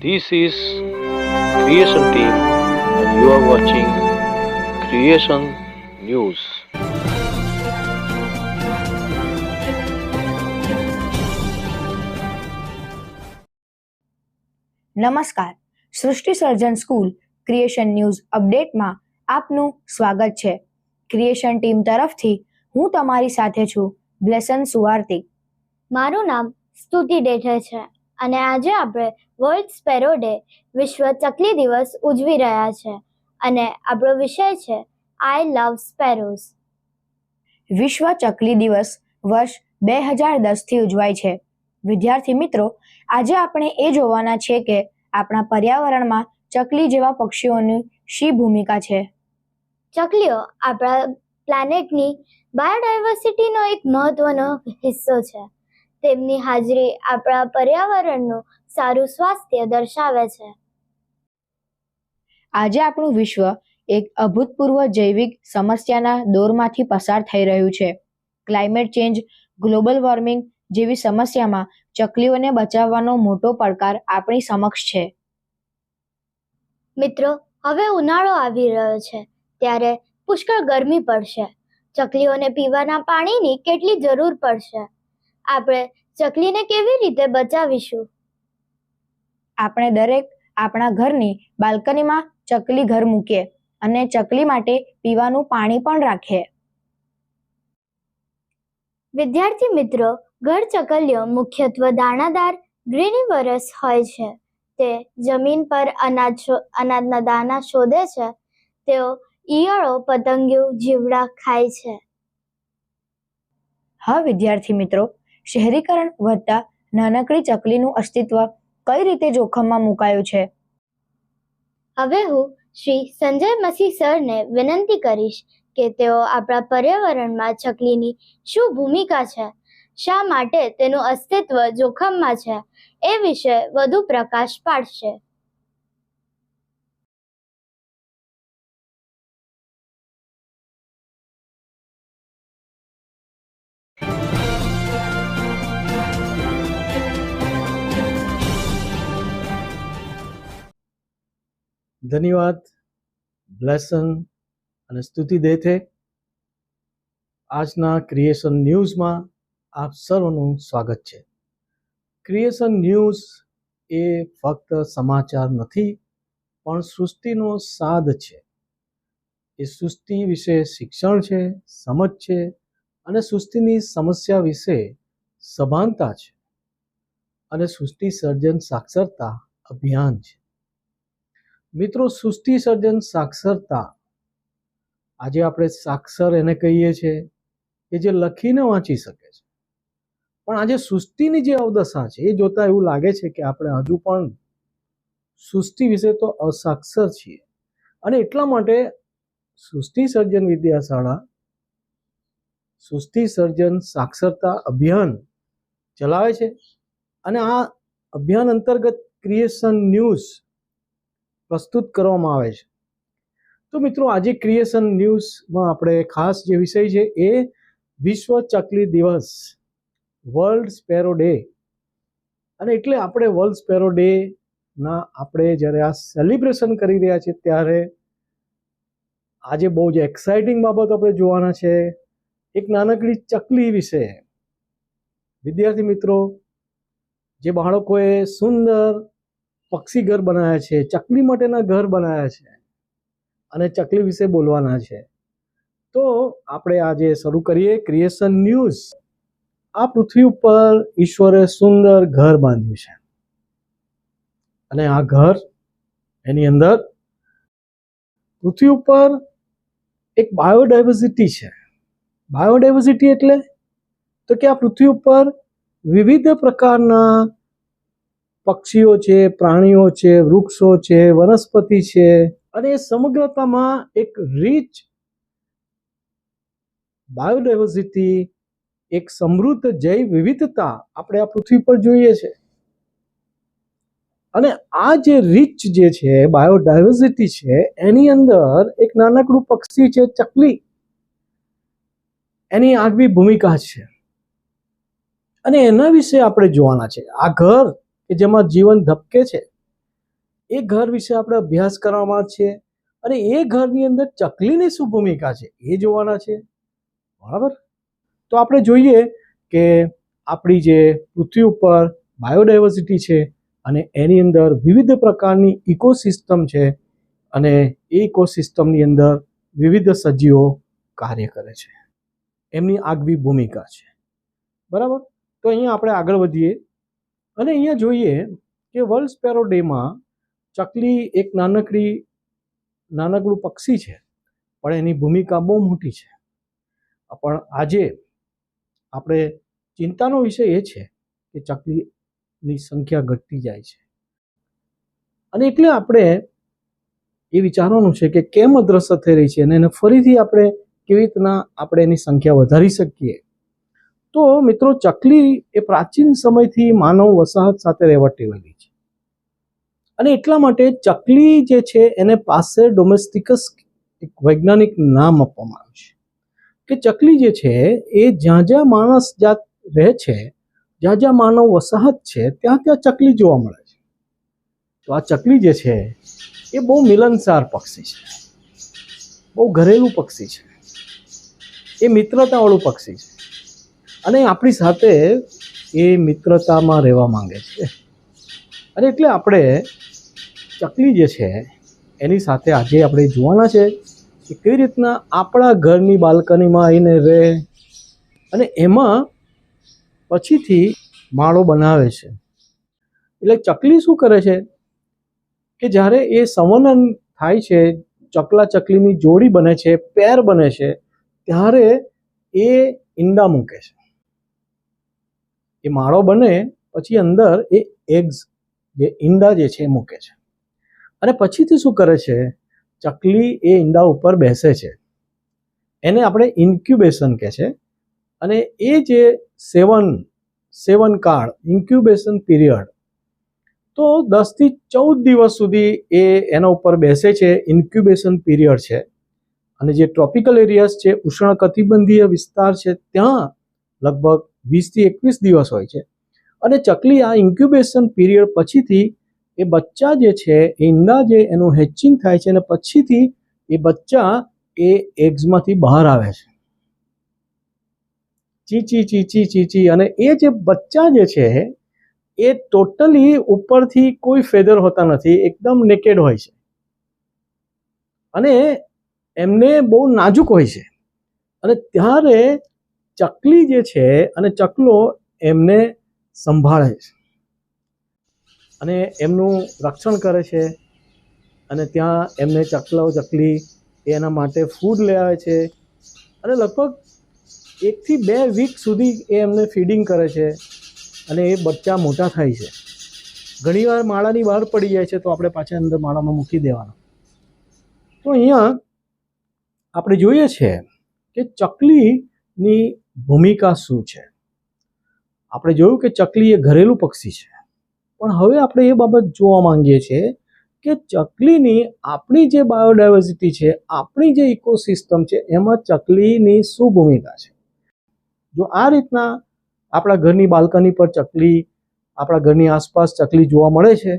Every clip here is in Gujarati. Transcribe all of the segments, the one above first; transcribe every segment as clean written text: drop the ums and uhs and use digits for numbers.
This is Creation Team and you are watching Creation News. નમસ્કાર. સૃષ્ટિ સર્જન સ્કૂલ ક્રિએશન ન્યૂઝ અપડેટમાં આપનું સ્વાગત છે. ક્રિએશન ટીમ તરફથી હું તમારી સાથે છું, બ્લેસન સુવાર્તિક. મારું નામ સ્તુતિ ડેઠે છે અને આજે આપણે વર્લ્ડ સ્પેરો ડે વિશ્વ ચકલી દિવસ ઉજવી રહ્યા છે અને આપણો વિષય છે આઈ લવ સ્પેરોઝ. વિશ્વ ચકલી દિવસ વર્ષ 2010થી ઉજવાય છે. વિદ્યાર્થી મિત્રો, આજે આપણે એ જોવાના છે કે આપણા પર્યાવરણમાં ચકલી જેવા પક્ષીઓની શી ભૂમિકા છે. ચકલીઓ આપણા પ્લેનેટની બાયોડાયવર્સિટીનો એક મહત્વનો હિસ્સો છે. તેમની હાજરી આપણા પર્યાવરણનું સારું સ્વાસ્થ્ય દર્શાવે છે. આજે આપણું વિશ્વ એક અભૂતપૂર્વ જૈવિક સમસ્યાના દોરમાંથી પસાર થઈ રહ્યું છે. ક્લાઇમેટ ચેન્જ, ગ્લોબલ વોર્મિંગ જેવી સમસ્યામાં ચકલીઓને બચાવવાનો મોટો પડકાર આપણી સમક્ષ છે. મિત્રો, હવે ઉનાળો આવી રહ્યો છે ત્યારે પુષ્કળ ગરમી પડશે. ચકલીઓને પીવાના પાણીની કેટલી જરૂર પડશે. આપણે ચકલીને કેવી રીતે બચાવીશું? આપણે દરેક આપણા ઘરની બાલ્કનીમાં ચકલી ઘર મૂકીએ અને ચકલી માટે પીવાનું પાણી પણ રાખીએ. વિદ્યાર્થી મિત્રો, ઘર ચકલીઓ મુખ્યત્વે દાણાદાર ગ્રેનિવરસ હોય છે. તે જમીન પર અનાજના દાણા શોધે છે. તેઓ ઈયળો, પતંગિયું, જીવડા ખાય છે. હા વિદ્યાર્થી મિત્રો, શહેરીકરણ વધતા નાનકડી ચકલીનું અસ્તિત્વ કઈ રીતે જોખમમાં મુકાયું છે? હવે હું શ્રી સંજય મસી સરને વિનંતી કરીશ કે તેઓ આપણા પર્યાવરણમાં ચકલીની શું ભૂમિકા છે, શા માટે તેનું અસ્તિત્વ જોખમમાં છે, એ વિશે વધુ પ્રકાશ પાડશે. ધન્યવાદ બ્લેસન અને સ્તુતિ દેથે. આજના ક્રિએશન ન્યૂઝમાં આપ સર્વનું સ્વાગત છે. ક્રિએશન ન્યૂઝ એ ફક્ત સમાચાર નથી, પણ સૃષ્ટિનો સાદ છે. એ સૃષ્ટિ વિશે શિક્ષણ છે, સમજ છે અને સૃષ્ટિની સમસ્યા વિશે સભાનતા છે અને સૃષ્ટિ સર્જન સાક્ષરતા અભિયાન છે. મિત્રો, સૃષ્ટિ સર્જન સાક્ષરતા, આજે આપણે સાક્ષર એને કહીએ છીએ કે જે લખીને વાંચી શકે છે, પણ આજે સૃષ્ટિની જે અવદશા છે એ જોતા એવું લાગે છે કે આપણે હજુ પણ સૃષ્ટિ વિશે તો અસાક્ષર છીએ. અને એટલા માટે સૃષ્ટિ સર્જન વિદ્યાશાળા સૃષ્ટિ સર્જન સાક્ષરતા અભિયાન ચલાવે છે અને આ અભિયાન અંતર્ગત ક્રિએશન ન્યૂઝ પ્રસ્તુત કરવામાં આવે છે. તો મિત્રો, આજે ક્રિએશન ન્યૂઝમાં આપણે ખાસ જે વિષય છે એ વિશ્વ ચકલી દિવસ, વર્લ્ડ સ્પેરો ડે. અને એટલે આપણે વર્લ્ડ સ્પેરો ડેના આપણે જ્યારે આ સેલિબ્રેશન કરી રહ્યા છીએ ત્યારે આજે બહુ જ એક્સાઇટિંગ બાબત આપણે જોવાના છે, એક નાનકડી ચકલી વિશે. વિદ્યાર્થી મિત્રો, જે બાળકોએ સુંદર પક્ષી ઘર બનાવ્યા છે, ચકલી માટેના ઘર બનાવ્યા છે અને ચકલી વિશે બોલવાના છે. તો આપણે આજે શરૂ કરીએ ક્રિએશન ન્યૂઝ. આ પૃથ્વી ઉપર ઈશ્વરે સુંદર ઘર બાંધ્યું છે અને આ ઘર, એની અંદર પૃથ્વી ઉપર એક બાયોડાયવર્સિટી છે. બાયોડાયવર્સિટી એટલે તો કે આ પૃથ્વી ઉપર વિવિધ પ્રકારના પક્ષીઓ છે, પ્રાણીઓ છે, વૃક્ષો છે, વનસ્પતિ છે અને એ સમગ્રતામાં એક રીચ બાયોડાયવર્સિટી, એક સમૃદ્ધ જૈવ વિવિધતા આપણે આ પૃથ્વી પર જોઈએ છે. અને આ જે રીચ જે છે બાયોડાયવર્સિટી છે, એની અંદર એક નાનકડું પક્ષી છે ચકલી, એની આગવી ભૂમિકા છે અને એના વિશે આપણે જોવાના છે. આ ઘર કે જેમાં જીવન ધબકે છે, એ ઘર વિશે આપણે અભ્યાસ કરવામાં છે અને એ ઘરની અંદર ચકલીની શું ભૂમિકા છે એ જોવાના છે. બરાબર. તો આપણે જોઈએ કે આપણી જે પૃથ્વી ઉપર બાયોડાયવર્સિટી છે અને એની અંદર વિવિધ પ્રકારની ઇકોસિસ્ટમ છે અને એ ઇકોસિસ્ટમની અંદર વિવિધ સજીવો કાર્ય કરે છે, એમની આગવી ભૂમિકા છે. બરાબર. તો અહીંયા આપણે આગળ વધીએ અને અહીંયા જોઈએ કે વર્લ્ડ સ્પેરો ડેમાં ચકલી એક નાનકડું પક્ષી છે, પણ એની ભૂમિકા બહુ મોટી છે. પણ આજે આપણે ચિંતાનો વિષય એ છે કે ચકલીની સંખ્યા ઘટતી જાય છે અને એટલે આપણે એ વિચારવાનું છે કે કેમ અદ્રશ્ય થઈ રહી છે અને એને ફરીથી આપણે કેવી રીતના આપણે એની સંખ્યા વધારી શકીએ. તો મિત્રો, ચકલી એ પ્રાચીન સમયથી માનવ વસાહત સાથે રહેવા ટેવાયેલી છે અને એટલા માટે ચકલી જે છે એને પાસે ડોમેસ્ટિકસ એક વૈજ્ઞાનિક નામ આપવામાં આવ્યું છે કે ચકલી જે છે એ જ્યાં જ્યાં માણસ જાત રહે છે, જ્યાં જ્યાં માનવ વસાહત છે, ત્યાં ત્યાં ચકલી જોવા મળે છે. તો આ ચકલી જે છે એ બહુ મિલનસાર પક્ષી છે, બહુ ઘરેલું પક્ષી છે, એ મિત્રતાવાળું પક્ષી છે અને આપણી સાથે એ મિત્રતામાં રહેવા માંગે છે. અને એટલે આપણે ચકલી જે છે એની સાથે આજે આપણે જોવાના છે કે કેવી રીતના આપણા ઘરની બાલ્કનીમાં આવીને રહે અને એમાં પછીથી માળો બનાવે છે. એટલે ચકલી શું કરે છે કે જ્યારે એ સંવનન થાય છે, ચકલા ચકલીની જોડી બને છે, પેર બને છે, ત્યારે એ ઈંડા મૂકે છે. એ માળો બને પછી અંદર એ એગ્સ જે ઈંડા જે છે એ મૂકે છે અને પછીથી શું કરે છે, ચકલી એ ઈંડા ઉપર બેસે છે. એને આપણે ઇન્ક્યુબેશન કહે છે અને એ જે સેવન કાળ ઇન્ક્યુબેશન પીરિયડ, તો 10 થી 14 દિવસ સુધી એ એના ઉપર બેસે છે. ઇન્ક્યુબેશન પીરિયડ છે અને જે ટ્રોપિકલ એરિયાઝ છે, ઉષ્ણકટિબંધીય વિસ્તાર છે, ત્યાં લગભગ 20 થી 21 દિવસ હોય છે અને ચકલી આ ઇન્ક્યુબેશન પીરિયડ પછીથી એ બચ્ચા જે છે, એ ઈંડા જે એનું હેચિંગ થાય છે અને પછીથી એ બચ્ચા એ એગ્સમાંથી બહાર આવે છે, ચીચી અને એ જે બચ્ચા જે છે એ ટોટલી ઉપરથી કોઈ ફેદર હોતા નથી, એકદમ નેકેડ હોય છે અને એમને બહુ નાજુક હોય છે. અને ત્યારે ચકલી જે છે અને ચકલો એમને સંભાળે છે અને એમનું રક્ષણ કરે છે અને ત્યાં એમને ચકલી એના માટે ફૂડ લઈ આવે છે અને લગભગ 1 થી 2 વીક સુધી એ એમને ફીડિંગ કરે છે અને એ બચ્ચા મોટા થાય છે. ઘણીવાર માળાની બહાર પડી જાય છે તો આપણે પાછા અંદર માળામાં મૂકી દેવાના. તો અહીંયા આપણે જોઈએ છે કે ચકલીની ભૂમિકા શું છે. આપણે જોયું કે ચકલી એ ઘરેલું પક્ષી છે, પણ હવે આપણે એ બાબત જોવા માંગીએ છીએ કે ચકલીની આપણી જે બાયોડાયવર્સિટી છે, આપણી જે ઇકોસિસ્ટમ છે, એમાં ચકલીની શું ભૂમિકા છે. જો આ રીતના આપણા ઘરની બાલ્કની પર ચકલી, આપણા ઘરની આસપાસ ચકલી જોવા મળે છે,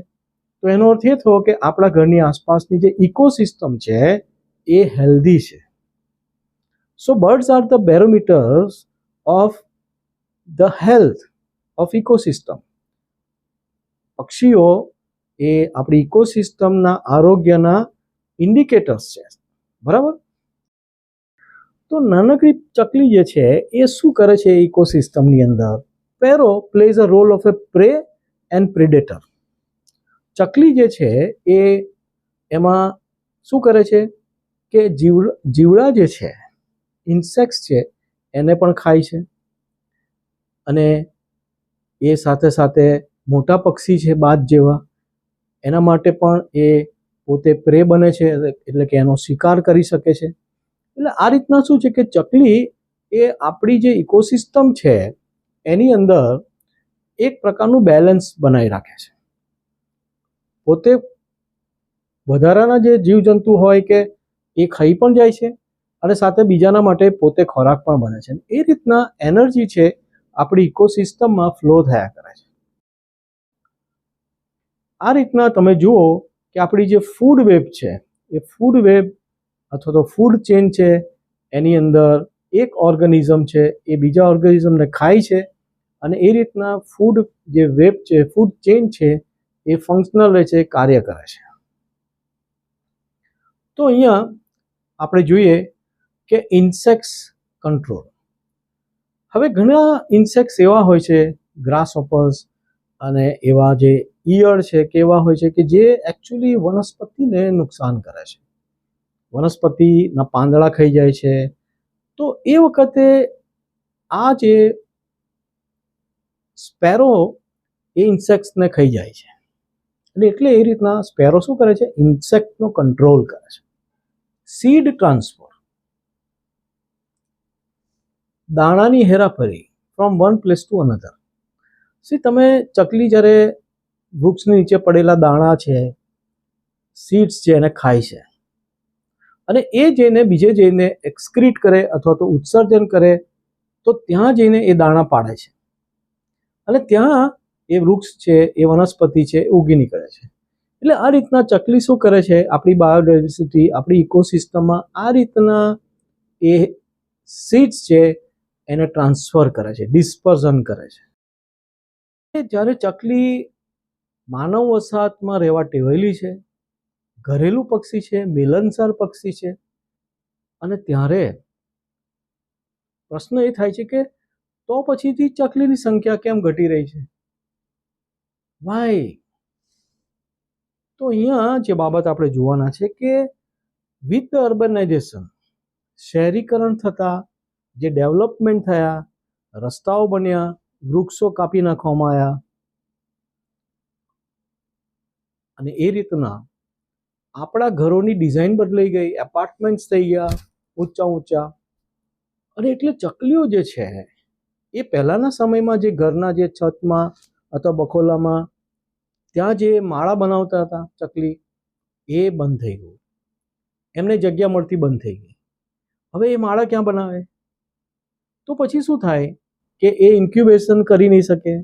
તો એનો અર્થ એ થયો કે આપણા ઘરની આસપાસની જે ઇકોસિસ્ટમ છે એ હેલ્ધી છે. So birds are the barometers of the health of ecosystem. પક્ષીઓ એ આપણી ઇકોસિસ્ટમના આરોગ્યના ઇન્ડિકેટર્સ છે. બરાબર. તો નાનકડી ચકલી જે છે એ શું કરે છે ઇકોસિસ્ટમની અંદર? Sparrow plays a role of a prey and predator. ચકલી જે છે એ એમાં શું કરે છે કે જીવડા જે છે, ઇન્સેક્ટ્સ છે, એને પણ ખાય છે અને એ સાથે સાથે મોટા પક્ષી છે, બાજ જેવા, એના માટે પણ એ પોતે પ્રે બને છે, એટલે કે એનો શિકાર કરી શકે છે. એટલે આ રીતના શું છે કે ચકલી એ આપણી જે ઇકોસિસ્ટમ છે એની અંદર એક પ્રકારનું બેલેન્સ બનાવી રાખે છે. પોતે વધારાના જે જીવજંતુ હોય કે એ ખાઈ પણ જાય છે અને સાથે બીજાના માટે પોતે ખોરાક પણ બને છે. એ રીતના એનર્જી છે આપણી ઇકોસિસ્ટમમાં ફ્લો થયા કરે છે. આ રીતના તમે જુઓ કે આપણી જે ફૂડ વેબ છે એ ફૂડ વેબ અથવા તો ફૂડ ચેન છે એની અંદર એક ઓર્ગેનિઝમ છે એ બીજા ઓર્ગેનિઝમને ખાય છે અને એ રીતના ફૂડ જે વેબ છે ફૂડ ચેન છે એ ફંક્શનલ રહે છે, કાર્ય કરે છે. તો અહીંયા આપણે જોઈએ કે ઇન્સેક્ટ્સ કંટ્રોલ. હવે ઘણા ઇન્સેક્ટ્સ એવા હોય છે, ગ્રાસહોપર્સ અને એવા જે ઈયળ છે કે એવા હોય છે કે જે એકચ્યુઅલી વનસ્પતિને નુકસાન કરે છે, વનસ્પતિના પાંદડા ખાઈ જાય છે. તો એ વખતે આ જે સ્પેરો એ ઇન્સેક્ટ્સને ખાઈ જાય છે અને એટલે એ રીતના સ્પેરો શું કરે છે, ઇન્સેક્ટનો કંટ્રોલ કરે છે. સીડ ટ્રાન્સફર, દાણાની હેરાફેરી from one place to another. તમે ચકલી જ્યારે વૃક્ષની નીચે પડેલા દાણા છે, સીડ્સ છે એને ખાય છે અને એ જઈને બીજે જઈને એક્સક્રીટ કરે અથવા તો ઉત્સર્જન કરે તો ત્યાં જઈને એ દાણા પાડે છે અને ત્યાં એ વૃક્ષ છે એ વનસ્પતિ છે એ ઉગી નીકળે છે. એટલે આ રીતના ચકલી શું કરે છે, આપણી બાયોડાયવર્સિટી, આપણી ઇકોસિસ્ટમમાં આ રીતના એ સીડ્સ છે એને ટ્રાન્સફર કરે છે, ડિસ્પર્ઝન કરે છે. જ્યારે ચકલી માનવ વસાહતમાં રહેવા ટેવાયેલી છે, ઘરેલું પક્ષી છે, મિલનસાર પક્ષી છે, અને ત્યારે પ્રશ્ન એ થાય છે કે તો પછીથી ચકલીની સંખ્યા કેમ ઘટી રહી છે, વાય? તો અહીંયા જે બાબત આપણે જોવાના છે કે વિથ ધ અર્બનાઇઝેશન, શહેરીકરણ થતાં જે ડેવલપમેન્ટ થયા, રસ્તાઓ બન્યા, વૃક્ષો કાપી નાખવામાં આવ્યા અને એ રીતના આપણા ઘરોની ડિઝાઇન બદલાઈ ગઈ, એપાર્ટમેન્ટ્સ થઈ ગયા ઊંચા ઊંચા. અને એટલે ચકલીઓ જે છે એ પહેલાંના સમયમાં જે ઘરના જે છતમાં અથવા બખોલામાં ત્યાં જે માળા બનાવતા હતા ચકલી, એ બંધ થઈ ગયું, એમને જગ્યા મળતી બંધ થઈ ગઈ. હવે એ માળા ક્યાં બનાવે? તો પછી શું થાય કે એ ઇન્ક્યુબેશન કરી નહીં શકે,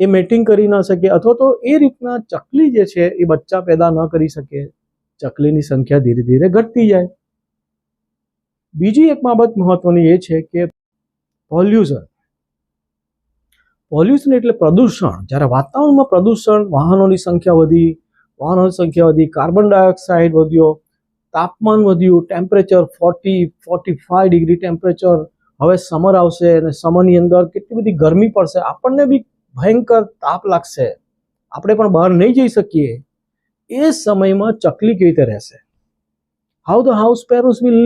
એ મેટિંગ કરી ન શકે અથવા તો એ રીતના ચકલી જે છે એ બચ્ચા પેદા ન કરી શકે. ચકલીની સંખ્યા ધીરે ધીરે ઘટતી જાય. બીજી એક બાબત મહત્વની એ છે કે પોલ્યુશન. પોલ્યુશન એટલે પ્રદૂષણ. જ્યારે વાતાવરણમાં પ્રદૂષણ, વાહનોની સંખ્યા વધી, કાર્બન ડાયોક્સાઇડ વધ્યો, તાપમાન વધ્યું, ટેમ્પરેચર 40-45 ડિગ્રી ટેમ્પરેચર. હવે સમર આવશે અને સમરની અંદર કેટલી બધી ગરમી પડશે, આપણને બી ભયંકર તાપ લાગશે, આપણે પણ બહાર નહીં જઈ શકીએ. એ સમયમાં ચકલી કેવી રીતે રહેશે? How the house sparrows will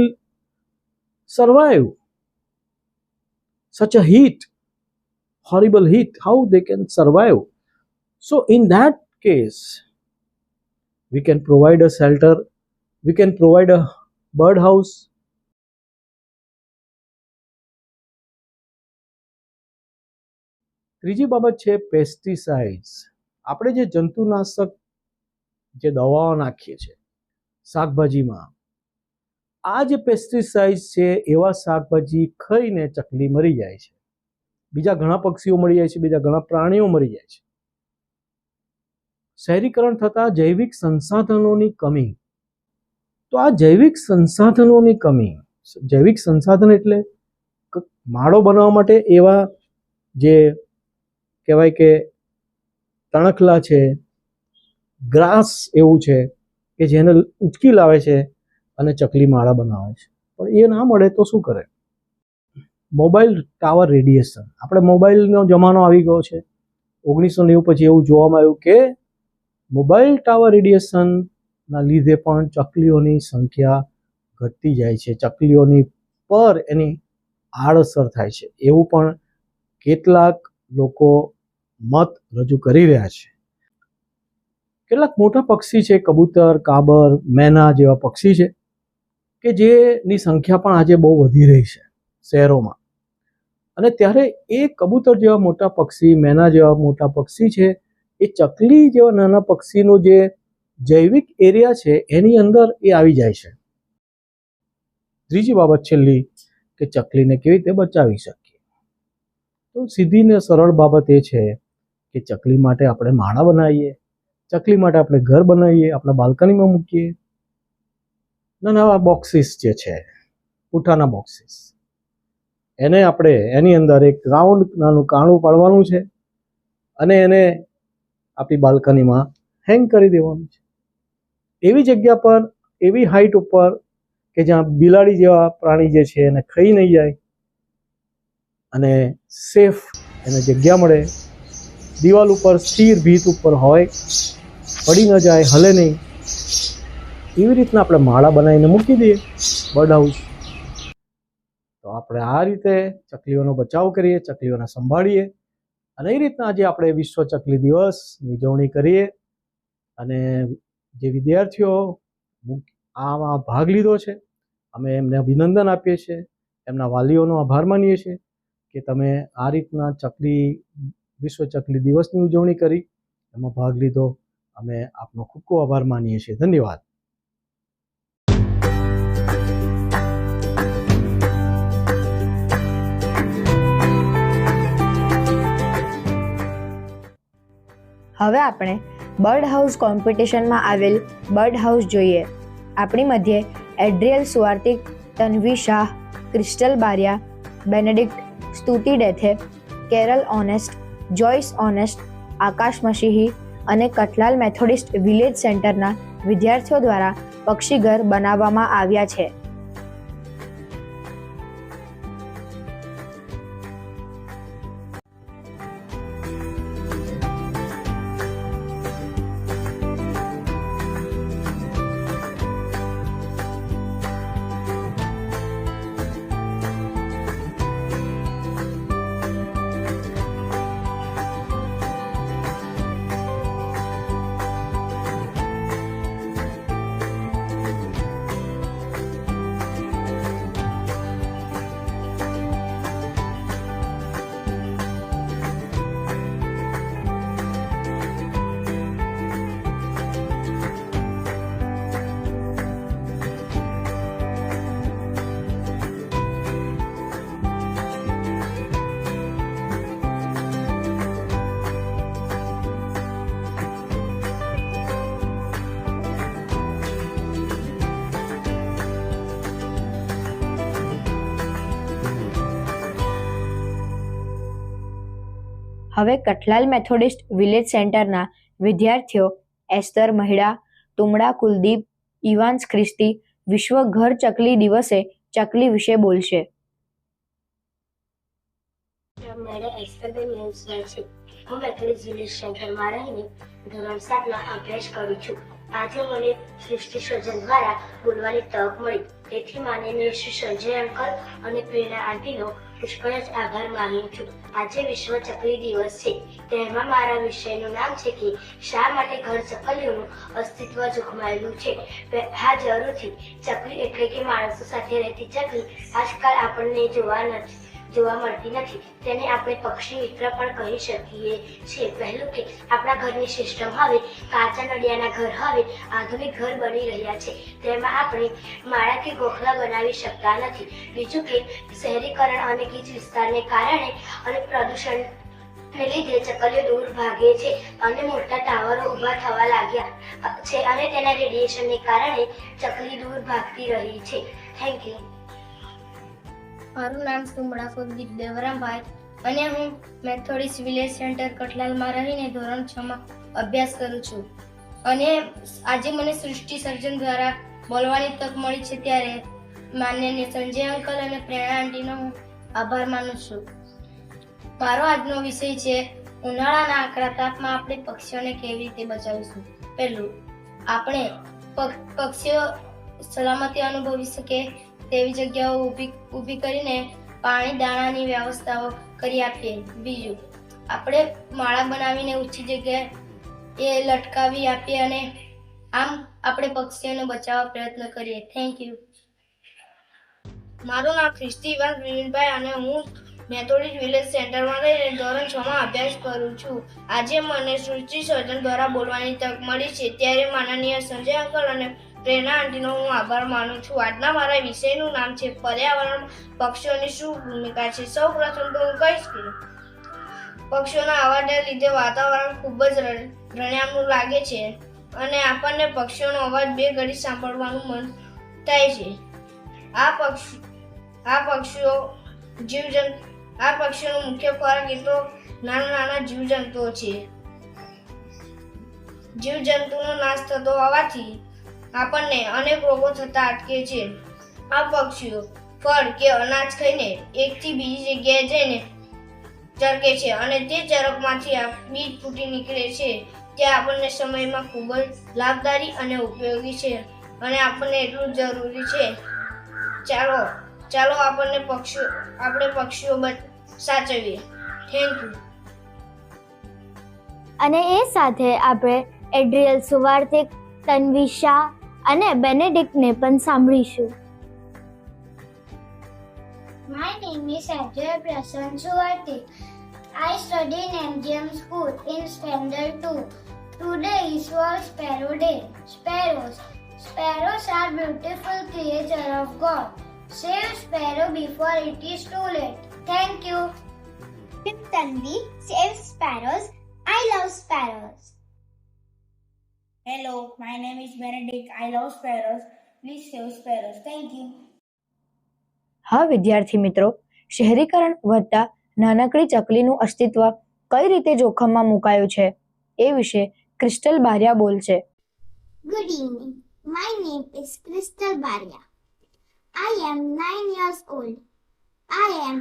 survive such a heat, horrible heat? How they can survive? So in that case we can provide a shelter, we can provide a bird house. ત્રીજી બાબત છે પેસ્ટિસાઇડ્સ. આપણે જે જંતુનાશક જે દવાઓ નાખીએ છીએ શાકભાજીમાં, આ જે પેસ્ટિસાઇડ્સ છે એવા શાકભાજી ખાઈને ચકલી મરી જાય છે, બીજા ઘણા પક્ષીઓ મરી જાય છે, બીજા ઘણા પ્રાણીઓ મરી જાય છે. શહેરીકરણ થતાં જૈવિક સંસાધનોની કમી. તો આ જૈવિક સંસાધનોની કમી, જૈવિક સંસાધન એટલે માળો બનાવવા માટે એવા જે કહેવાય કે તણખલા છે, ગ્રાસ એવું છે કે જેને ઉચકી લાવે છે અને ચકલી માળા બનાવે છે. પણ એ ના મળે તો શું કરે? Mobile tower radiation. આપણે મોબાઈલનો જમાનો આવી ગયો છે. 1990 પછી એવું જોવામાં આવ્યું કે મોબાઈલ ટાવર રેડિયેશનના લીધે પણ ચકલીઓની સંખ્યા ઘટતી જાય છે, ચકલીઓની પર એની આડઅસર થાય છે, એવું પણ કેટલાક લોકો મત રજૂ કરી રહ્યા છે. કેટલાક મોટા પક્ષી છે, કબૂતર, કાબર, મેના જેવા પક્ષી છે કે જેની સંખ્યા પણ આજે બહુ વધી રહી છે શહેરોમાં. અને ત્યારે એ કબૂતર જેવા મોટા પક્ષી, મેના જેવા મોટા પક્ષી છે, એ ચકલી જેવા નાના પક્ષીનો જે જૈવિક એરિયા છે એની અંદર એ આવી જાય છે. ત્રીજી બાબત છેલ્લી કે ચકલીને કેવી રીતે બચાવી શકીએ. તો સીધી ને સરળ બાબત એ છે કે ચકલી માટે આપણે માળા બનાવીએ, ચકલી માટે આપણે ઘર બનાવીએ, આપણા બાલ્કનીમાં મૂકીએ. નાના બોક્સિસ જે છે, પૂઠાના બોક્સિસ, એને આપણે એની અંદર એક રાઉન્ડ નાનું કાણું પાડવાનું છે અને એને આપણી બાલ્કનીમાં હેંગ કરી દેવાનું છે. એવી જગ્યા પર, એવી હાઈટ ઉપર કે જ્યાં બિલાડી જેવા પ્રાણી જે છે એને ખાઈ નહીં જાય અને સેફ એને જગ્યા મળે. દિવાલ ઉપર સ્થિર ભીત ઉપર હોય, પડી ન જાય, હલે નહીં. એવી રીતના આપણે માળા બનાવીને મૂકી દઈએ બર્ડ હાઉસ. તો આપણે આ રીતે ચકલીઓનો બચાવ કરીએ, ચકલીઓને સંભાળીએ અને એ રીતના આજે આપણે વિશ્વ ચકલી દિવસની ઉજવણી કરીએ. અને જે વિદ્યાર્થીઓ આમાં ભાગ લીધો છે, અમે એમને અભિનંદન આપીએ છીએ, એમના વાલીઓનો આભાર માનીએ છીએ કે તમે આ રીતના વિશ્વ ચકલી દિવસની ઉજવણી કરી, એમાં ભાગ લીધો. અમે આપનો ખૂબ ખૂબ આભાર માનીએ છીએ. ધન્યવાદ. હવે આપણે બર્ડ હાઉસ કોમ્પિટિશનમાં આવેલ બર્ડ હાઉસ જોઈએ. આપણી મધ્યે એડ્રિયલ સુઆર્તિક, તન્વી શાહ, ક્રિસ્ટલ બારિયા, બેનેડિક્ટ, સ્તુતિ ડેથે, કેરલ ઓનેસ્ટ, જોયસ ઓનેસ્ટ, આકાશ મસીહી અને કઠલાલ મેથોડિસ્ટ વિલેજ સેન્ટરના વિદ્યાર્થીઓ દ્વારા પક્ષીઘર બનાવવામાં આવ્યા છે. હવે કઠલાલ મેથોડિસ્ટ વિલેજ સેન્ટરના વિદ્યાર્થીઓ એસ્તર મહિડા, તુમડા કુલદીપ, ઇવાન્સ ખ્રિસ્તી વિશ્વ ઘર ચકલી દિવસે ચકલી વિશે બોલશે. મેડમ એસ્તરબેન ન્યૂઝ છે. હું મેથોડિસ્ટ વિલેજ સેન્ટરમાં રહીને ધોરણ 7માં અભ્યાસ કરું છું. આજે મને સૃષ્ટિ સર્જન દ્વારા બોલવાની તક મળી, તેથી માનનીય શ્રી સંજય અંકલ અને પ્રેરણા આંટીનો પુષ્કળ જ આભાર માનું છું. આજે વિશ્વ ચકલી દિવસ છે, તેમાં મારા વિષયનું નામ છે કે શા માટે ઘર ચકલીઓનું અસ્તિત્વ જોખમાયેલું છે. હા, જરૂરથી. ચકલી એટલે કે માણસો સાથે રહેતી ચકલી આજકાલ આપણને જોવા મળતી નથી. તેને આપણે પક્ષી મિત્ર પણ કહી શકીએ છીએ. પહેલું કે આપણા ઘરની સિસ્ટમ હવે કાચા નળિયાના ઘર હવે આધુનિક ઘર બની રહ્યા છે, તેમાં આપણે માળા કે ગોખલા બનાવી શકતા નથી. બીજું કે શહેરીકરણ અને ગીચ વિસ્તારને કારણે અને પ્રદૂષણને લીધે ચકલીઓ દૂર ભાગે છે અને મોટા ટાવરો ઊભા થવા લાગ્યા છે અને તેના રેડિયેશનને કારણે ચકલી દૂર ભાગતી રહી છે. Thank you. મારું નામ તુમડા કુલદીપ દેવરામભાઈ અને હું મેથોડિસ્ટ વિલેજ સેન્ટર કઠલાલમાં રહીને ધોરણ 6માં અભ્યાસ કરું છું. અને આજે મને સૃષ્ટિ સર્જન દ્વારા બોલવાની તક મળી છે, ત્યારે માનનીય સંજય અંકલ અને પ્રેરણા આંટીનો હું આભાર માનું છું. મારો આજનો વિષય છે ઉનાળાના આકરા તાપમાં આપણે પક્ષીઓને કેવી રીતે બચાવીશું. પહેલું, આપણે પક્ષીઓ સલામતી અનુભવી શકે તેવી જગ્યાઓ ઊભી કરીને પાણી દાણાની વ્યવસ્થાઓ કરી આપીએ. બીજું, આપણે માળા બનાવીને ઊંચી જગ્યાએ લટકાવી આપીએ અને આમ આપણે પક્ષીઓને બચાવવા પ્રયત્ન કરીએ. Thank you. મારું નામ ખ્રિસ્તી ઇવાન્સ વિનભાઈ અને હું મેથોડિસ્ટ વિલેજ સેન્ટરમાં રહીને ધોરણ 6માં અભ્યાસ કરું છું. આજે મને સૃષ્ટિ સર્જન દ્વારા બોલવાની તક મળી છે, ત્યારે માનનીય સંજય અંકલ અને પ્રેરણા આંટીનો હું આભાર માનું છું. આજના મારા વિષયનું નામ છે પર્યાવરણ પક્ષીઓની શું ભૂમિકા છે. સૌ પ્રથમ તો હું કહીશ કે પક્ષીઓના અવાજને લીધે વાતાવરણ ખૂબ જ રણ્યામણું લાગે છે અને આપણને પક્ષીઓનો અવાજ બે ઘડી સાંભળવાનું મન થાય છે. આ પક્ષીઓનો મુખ્ય ખોરાક એ તો નાના જીવજંતુઓ છે. જીવજંતુનો નાશ થતો હોવાથી આપણને અનેક રોગો થતા અટકે છે. આ પક્ષીઓ ફળ કે અનાજ ખાઈને એકથી બીજી જગ્યાએ જઈને ચરકે છે અને તે ચરકમાંથી બીજ ફૂટી નીકળે છે. તે આપણને સમયમાં ખૂબ જ લાભદાયી અને ઉપયોગી છે અને આપણને એટલું જરૂરી છે. ચાલો આપણે પક્ષીઓ સાચવીએ. Thank you. અને એ સાથે આપણે એડ્રિયલ સુવાર્તિક, તન્વી શાહ અને બેનેડિક્ટને પણ સાંભળીશું. My name is Ajay Prasan Suvartik. I study in MGM School in Standard 2. Today is World Sparrow Day. Sparrows are beautiful creature of God. Save sparrow before it is too late. Thank you. Tanvi, save sparrows. I love sparrows. Hello, my name is Benedict. I love sparrows. Please save sparrows. Thank you. હા વિદ્યાર્થી મિત્રો, શહેરીકરણ વધતા નાનકડી ચકલીનું અસ્તિત્વ કઈ રીતે જોખમમાં મુકાયું છે એ વિશે ક્રિસ્ટલ બારિયા બોલશે. Good evening. My name is Crystal Baria. I am 9 years old. I am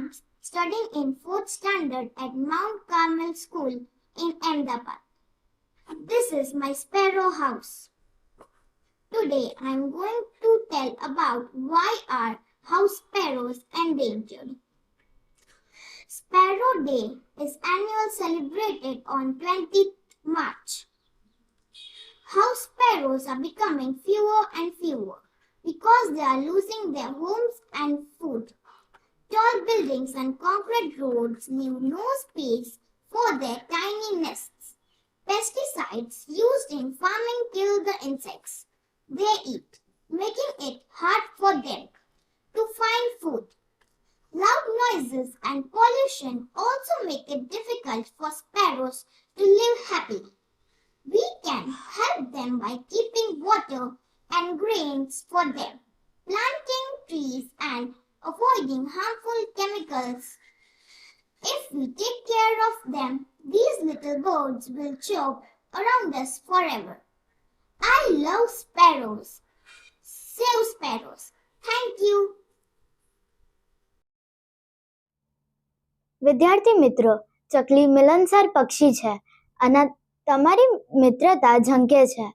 studying in 4th standard at Mount Carmel School in Ahmedabad. This is my sparrow house. Today I am going to tell about why are house sparrows endangered. Sparrow Day is annually celebrated on 20th March. House sparrows are becoming fewer and fewer because they are losing their homes and food. Tall buildings and concrete roads leave no space for their tiny nests. Pesticides used in farming kill the insects they eat, making it hard for them to find food. Loud noises and pollution also make it difficult for sparrows to live happily. We can help them by keeping water and grains for them, planting trees and avoiding harmful chemicals. If we take care of them, these little birds will chirp around us forever. I love sparrows. Save sparrows. Thank you. વિદ્યાર્થી મિત્રો, ચકલી મિલનસાર પક્ષી છે અને તમારી મિત્રતા ઝંકે છે.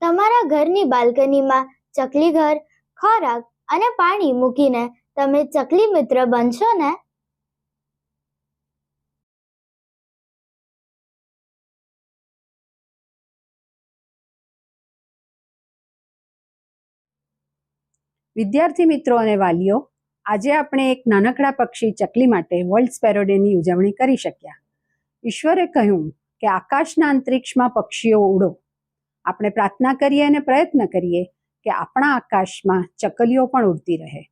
તમારા ઘરની બાલ્કનીમાં ચકલી ઘર, ખોરાક અને પાણી મૂકીને તમે ચકલી મિત્ર બનશો ને? વિદ્યાર્થી મિત્રો અને વાલીઓ, આજે આપણે એક નાનકડા પક્ષી ચકલી માટે વર્લ્ડ સ્પેરો ડેની ઉજવણી કરી શક્યા. ઈશ્વરે કહ્યું કે આકાશના અંતરિક્ષમાં પક્ષીઓ ઉડો. આપણે પ્રાર્થના કરીએ અને પ્રયત્ન કરીએ કે આપણા આકાશમાં ચકલીઓ પણ ઉડતી રહે.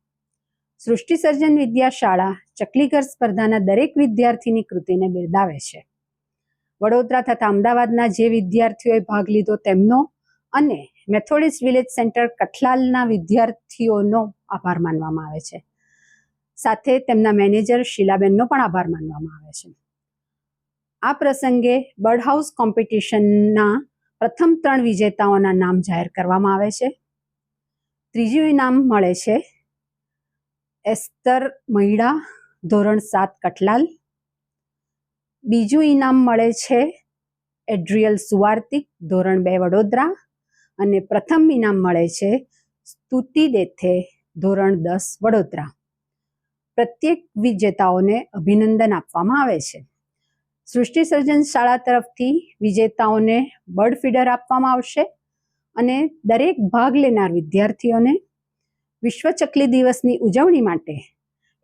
સૃષ્ટિ સર્જન વિદ્યા શાળા ચકલીઘર સ્પર્ધાના દરેક વિદ્યાર્થીની કૃતિને બિરદાવે છે. વડોદરા તથા અમદાવાદના જે વિદ્યાર્થીઓએ ભાગ લીધો તેમનો અને મેથોડિસ્ટ વિલેજ સેન્ટર કઠલાલના વિદ્યાર્થીઓનો આભાર માનવામાં આવે છે. સાથે તેમના મેનેજર શીલાબેનનો પણ આભાર માનવામાં આવે છે. આ પ્રસંગે બર્ડ હાઉસ કોમ્પિટિશનના પ્રથમ 3 વિજેતાઓના નામ જાહેર કરવામાં આવે છે. ત્રીજું ઇનામ મળે છે એસ્તર મહિડા, ધોરણ 7 કઠલાલ. બીજું ઇનામ મળે છે એડ્રિયલ સુવાર્તિક, ધોરણ 2 વડોદરા. અને પ્રથમ ઇનામ મળે છે સ્તુતિ દેથે, ધોરણ 10 વડોદરા. પ્રત્યેક વિજેતાઓને અભિનંદન આપવામાં આવે છે. સૃષ્ટિ સર્જન શાળા તરફથી વિજેતાઓને બર્ડ ફીડર આપવામાં આવશે અને દરેક ભાગ લેનાર વિદ્યાર્થીઓને વિશ્વ ચકલી દિવસની ઉજવણી માટે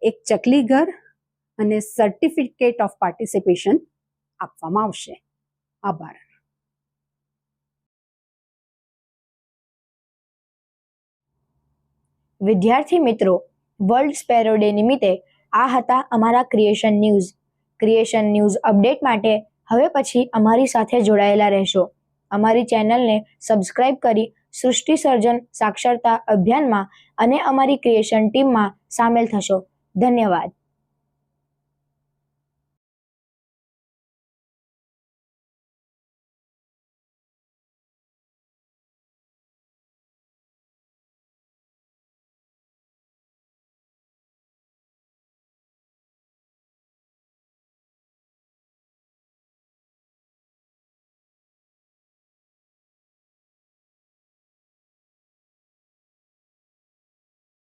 એક ચકલી ઘર અને સર્ટિફિકેટ ઓફ પાર્ટિસિપેશન આપવામાં આવશે. આભાર. વિદ્યાર્થી મિત્રો, વર્લ્ડ સ્પેરો ડે નિમિત્તે આ હતા અમારા creation news. Creation news update માટે હવે પછી અમારી સાથે જોડાયેલા રહેશો. અમારી ચેનલને સબસ્ક્રાઇબ કરી સૃષ્ટિ સર્જન સાક્ષરતા અભિયાનમાં અને અમારી ક્રિએશન ટીમમાં સામેલ થશો. ધન્યવાદ.